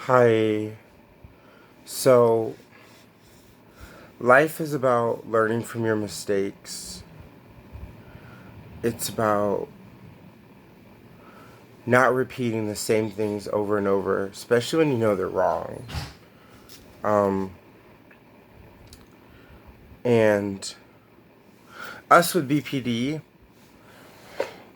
Hi. So, life is about learning from your mistakes. It's about not repeating the same things over and over, especially when you know they're wrong. Um, and us with BPD,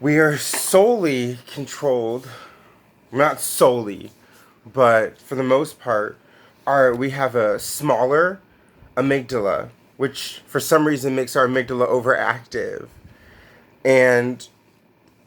we are solely controlled, not solely, but for the most part, we have a smaller amygdala, which for some reason makes our amygdala overactive. And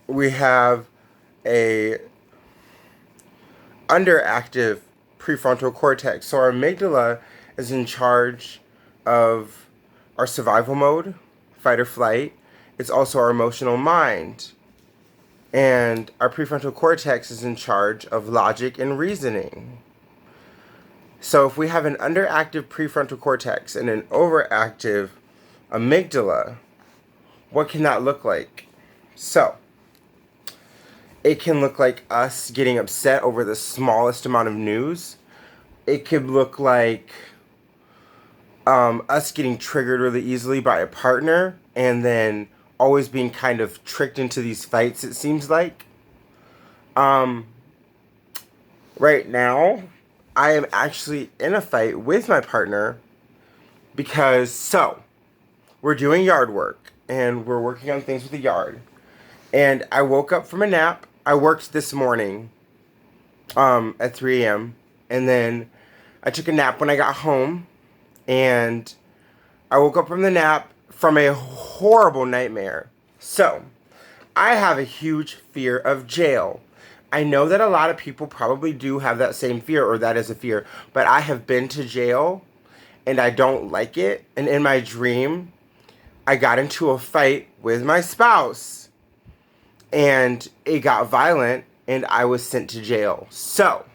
we have a underactive prefrontal cortex. So our amygdala is in charge of our survival mode, fight or flight. It's also our emotional mind. And our prefrontal cortex is in charge of logic and reasoning. So if we have an underactive prefrontal cortex and an overactive amygdala, what can that look like? So, it can look like us getting upset over the smallest amount of news. It could look like us getting triggered really easily by a partner and then always being kind of tricked into these fights, it seems like. Um, right now, I am actually in a fight with my partner because we're doing yard work and we're working on things with the yard. And I woke up from a nap. I worked this morning at 3 a.m. And then I took a nap when I got home. And I woke up from the nap from a horrible nightmare. So, I have a huge fear of jail. I know that a lot of people probably do have that same fear, or that is a fear. But I have been to jail and I don't like it. And in my dream, I got into a fight with my spouse. And it got violent and I was sent to jail. So,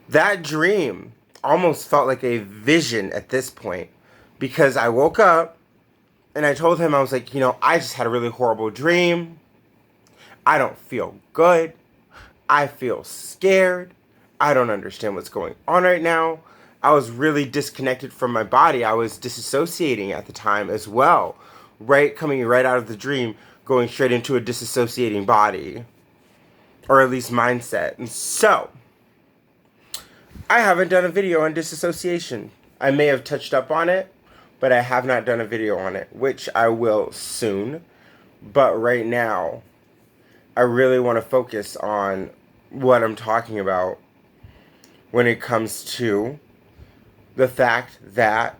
that dream almost felt like a vision at this point because I woke up and I told him, I was like, I just had a really horrible dream. I don't feel good. I feel scared. I don't understand what's going on right now. I was really disconnected from my body. I was disassociating at the time as well. Coming right out of the dream, going straight into a disassociating body. Or at least mindset. And so, I haven't done a video on disassociation. I may have touched up on it, but I have not done a video on it, which I will soon. But right now, I really want to focus on what I'm talking about when it comes to the fact that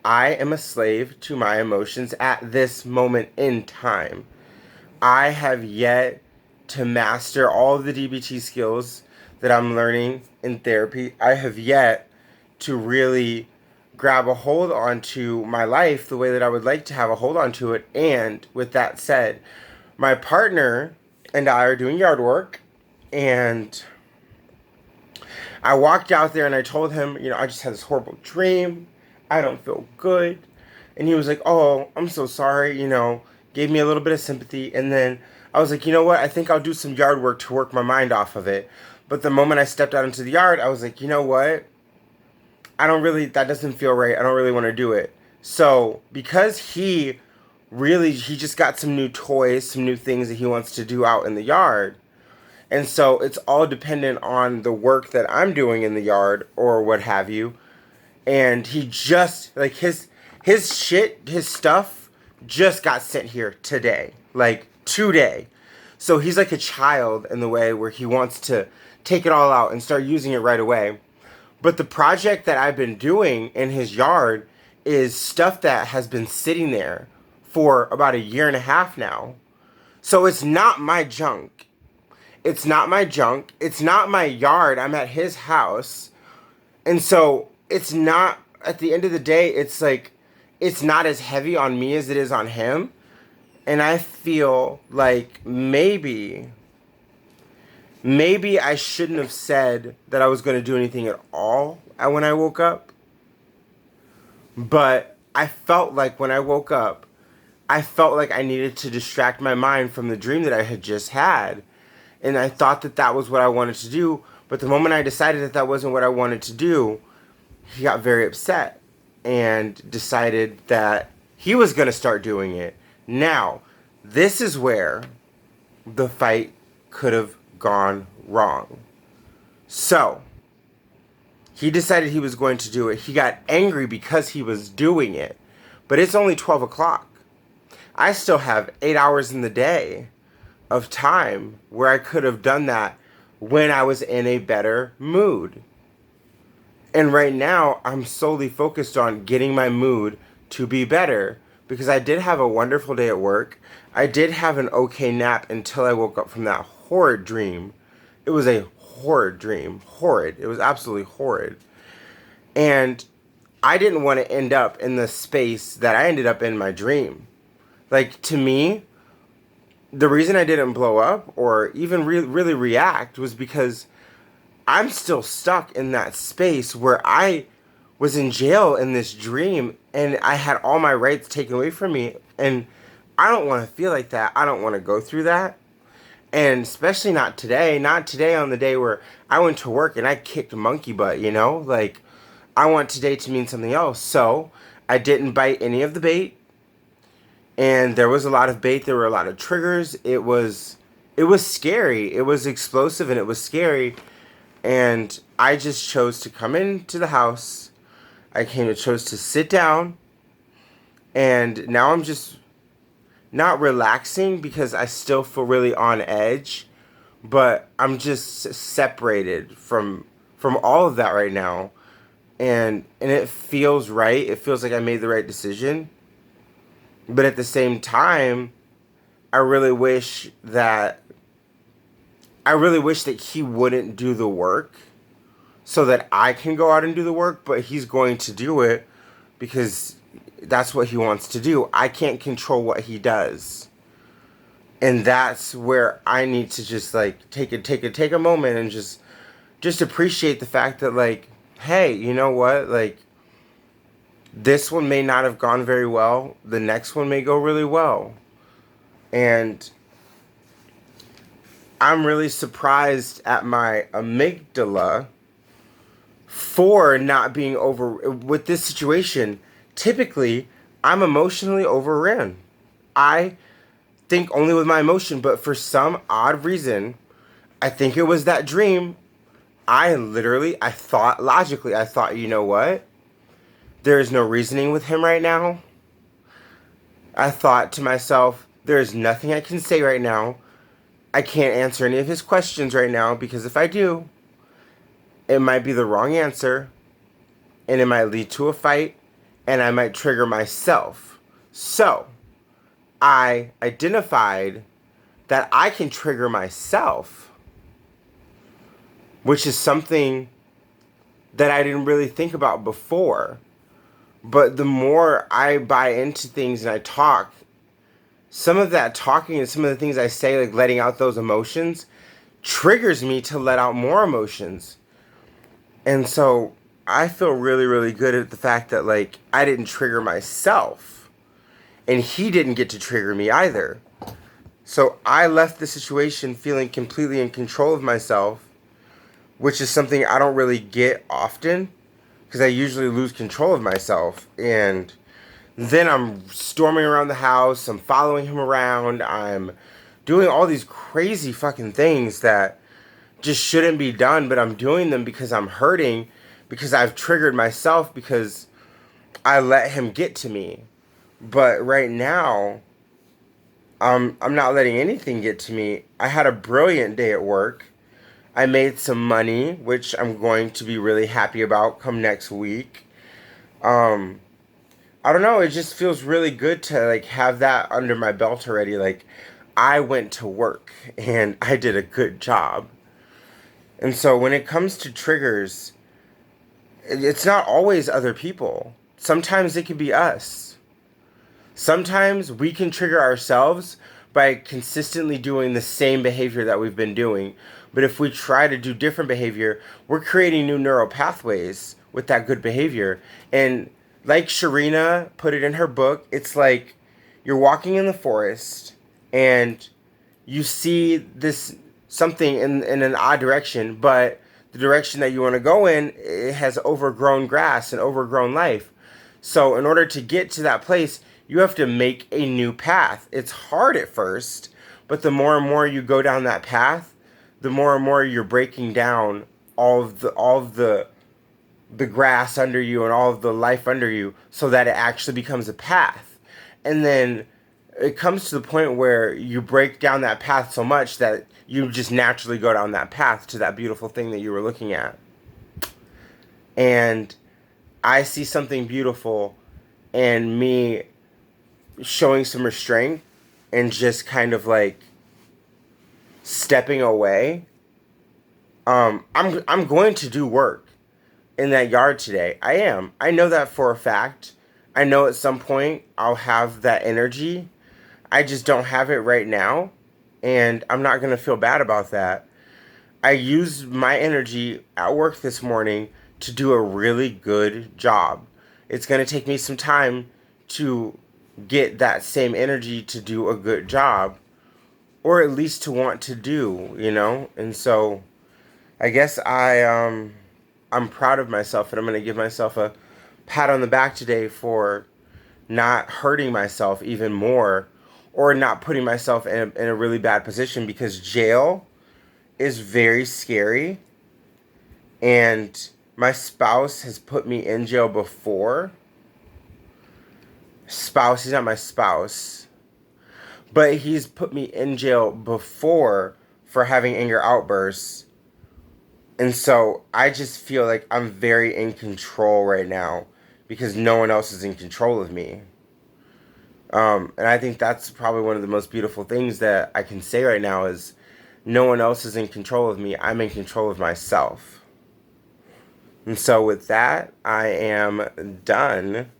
I am a slave to my emotions at this moment in time. I have yet to master all of the DBT skills that I'm learning in therapy. I have yet to really grab a hold onto my life the way that I would like to have a hold onto it. And with that said, my partner and I are doing yard work, and I walked out there and I told him, I just had this horrible dream. I don't feel good. And he was like, oh, I'm so sorry, gave me a little bit of sympathy. And then I was like, you know what? I think I'll do some yard work to work my mind off of it. But the moment I stepped out into the yard, I was like, you know what? That doesn't feel right. I don't really want to do it. So because he just got some new toys, some new things that he wants to do out in the yard. And so it's all dependent on the work that I'm doing in the yard or what have you. And he just, like, his stuff just got sent here today. Like, today. So he's like a child in the way where he wants to take it all out and start using it right away. But the project that I've been doing in his yard is stuff that has been sitting there for about a year and a half now. So it's not my junk. It's not my junk. It's not my yard. I'm at his house. And so it's not, at the end of the day, it's like, it's not as heavy on me as it is on him. And I feel like maybe I shouldn't have said that I was going to do anything at all when I woke up. But I felt like when I woke up, I felt like I needed to distract my mind from the dream that I had just had. And I thought that that was what I wanted to do. But the moment I decided that that wasn't what I wanted to do, he got very upset and decided that he was going to start doing it. Now, this is where the fight could have gone wrong. So, he decided he was going to do it. He got angry because he was doing it. But it's only 12 o'clock. I still have 8 hours in the day of time where I could have done that when I was in a better mood. And right now, I'm solely focused on getting my mood to be better because I did have a wonderful day at work. I did have an okay nap until I woke up from that horrid dream. It was a horrid dream. Horrid. It was absolutely horrid. And I didn't want to end up in the space that I ended up in my dream. Like, to me, the reason I didn't blow up or even really react was because I'm still stuck in that space where I was in jail in this dream and I had all my rights taken away from me. And I don't want to feel like that. I don't want to go through that. And especially not today. Not today on the day where I went to work and I kicked monkey butt, you know? Like, I want today to mean something else. So I didn't bite any of the bait. And there was a lot of bait. There were a lot of triggers. It was scary. It was explosive and it was scary. And I just chose to come into the house. I chose to sit down. And now I'm just not relaxing because I still feel really on edge. But I'm just separated from all of that right now. And it feels right. It feels like I made the right decision. But at the same time, I really wish that he wouldn't do the work so that I can go out and do the work, but he's going to do it because that's what he wants to do. I can't control what he does. And that's where I need to just like take a moment and just appreciate the fact that, like, hey, you know what? Like, this one may not have gone very well. The next one may go really well. And I'm really surprised at my amygdala for not being over with this situation. Typically, I'm emotionally overrun. I think only with my emotion, but for some odd reason, I think it was that dream. I thought logically, you know what? There is no reasoning with him right now. I thought to myself, there is nothing I can say right now. I can't answer any of his questions right now because if I do, it might be the wrong answer and it might lead to a fight and I might trigger myself. So, I identified that I can trigger myself, which is something that I didn't really think about before. But the more I buy into things and I talk, some of that talking and some of the things I say, like letting out those emotions, triggers me to let out more emotions. And so I feel really, really good at the fact that, like, I didn't trigger myself. And he didn't get to trigger me either. So I left the situation feeling completely in control of myself, which is something I don't really get often because I usually lose control of myself. And then I'm storming around the house, I'm following him around, I'm doing all these crazy fucking things that just shouldn't be done, but I'm doing them because I'm hurting, because I've triggered myself, because I let him get to me. But right now, I'm not letting anything get to me. I had a brilliant day at work. I made some money, which I'm going to be really happy about come next week. I don't know, it just feels really good to, like, have that under my belt already. Like, I went to work and I did a good job. And so when it comes to triggers, it's not always other people. Sometimes it can be us. Sometimes we can trigger ourselves by consistently doing the same behavior that we've been doing. But if we try to do different behavior, we're creating new neural pathways with that good behavior. And like Sharina put it in her book, it's like you're walking in the forest and you see this something in an odd direction, but the direction that you want to go in, it has overgrown grass and overgrown life. So in order to get to that place, you have to make a new path. It's hard at first, but the more and more you go down that path, the more and more you're breaking down all of the grass under you and all of the life under you so that it actually becomes a path. And then it comes to the point where you break down that path so much that you just naturally go down that path to that beautiful thing that you were looking at. And I see something beautiful, and me showing some restraint and just kind of like stepping away. I'm going to do work in that yard today. I am. I know that for a fact. I know at some point I'll have that energy. I just don't have it right now, and I'm not going to feel bad about that. I used my energy at work this morning to do a really good job. It's going to take me some time to get that same energy to do a good job, or at least to want to do, you know? And so I guess I'm proud of myself, and I'm going to give myself a pat on the back today for not hurting myself even more, or not putting myself in a really bad position, because jail is very scary, and my spouse has put me in jail before. Spouse, he's not my spouse, but he's put me in jail before for having anger outbursts. And so I just feel like I'm very in control right now because no one else is in control of me. And I think that's probably one of the most beautiful things that I can say right now is no one else is in control of me. I'm in control of myself. And so with that, I am done.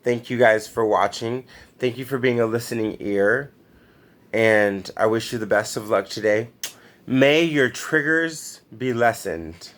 Thank you guys for watching. Thank you for being a listening ear. And I wish you the best of luck today. May your triggers be lessened.